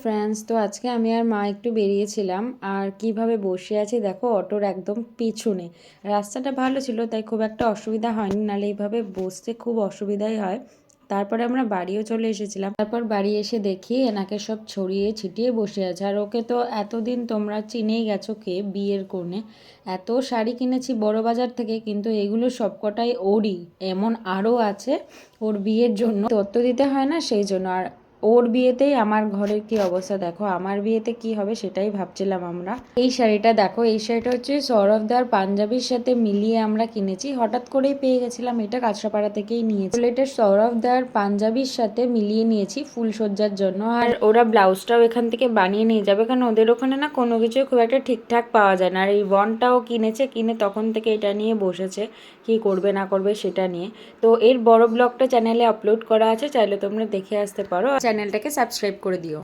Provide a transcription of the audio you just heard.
Friends, তো আজকে আমি আর মা একটু বেরিয়েছিলাম। আর কিভাবে বসে আছি দেখো, অটোর একদম পিছনে। রাস্তাটা ভালো ছিল তাই খুব একটা অসুবিধা হয়নি, নাহলে এইভাবে বসতে খুব অসুবিধাই হয়। তারপরে আমরা বাড়িও চলে এসেছিলাম। তারপর বাড়ি এসে দেখি এনাকে সব ছড়িয়ে ছিটিয়ে বসে আছে। আর ওকে তো এতদিন তোমরা চিনেই গেছো কে, বিয়ের কোণে। এত শাড়ি কিনেছি বড় বাজার থেকে, কিন্তু এগুলো সবকটাই ওরই। এমন আরও আছে ওর বিয়ের জন্য তত্ত্ব দিতে হয় না, সেই জন্য। আর ওর বিয়েতেই আমার ঘরের কি অবস্থা দেখো, আমার বিয়েতে কি হবে সেটাই ভাবছিলাম আমরা। এই শাড়িটা দেখো, এই শাড়িটা হচ্ছে সৌরভদার পাঞ্জাবির সাথে মিলিয়ে আমরা কিনেছি, হঠাৎ করেই পেয়ে গেছিলাম। এটা কাঁচরাপাড়া থেকেই নিয়েছি। এটা সৌরভদার পাঞ্জাবির সাথে মিলিয়ে নিয়েছি ফুলসজ্জার জন্য। আর ওরা ব্লাউজটাও এখান থেকে বানিয়ে নিয়ে যাবে, কারণ ওদের ওখানে না কোনো কিছু খুব একটা ঠিকঠাক পাওয়া যায় না। আর এই বনটাও কিনেছে, কিনে তখন থেকে এটা নিয়ে বসেছে, কি করবে না করবে সেটা নিয়ে। তো এর বড় ব্লগটা চ্যানেলে আপলোড করা আছে, চাইলে তোমরা দেখে আসতে পারো। চ্যানেলটাকে সাবস্ক্রাইব করে দিও।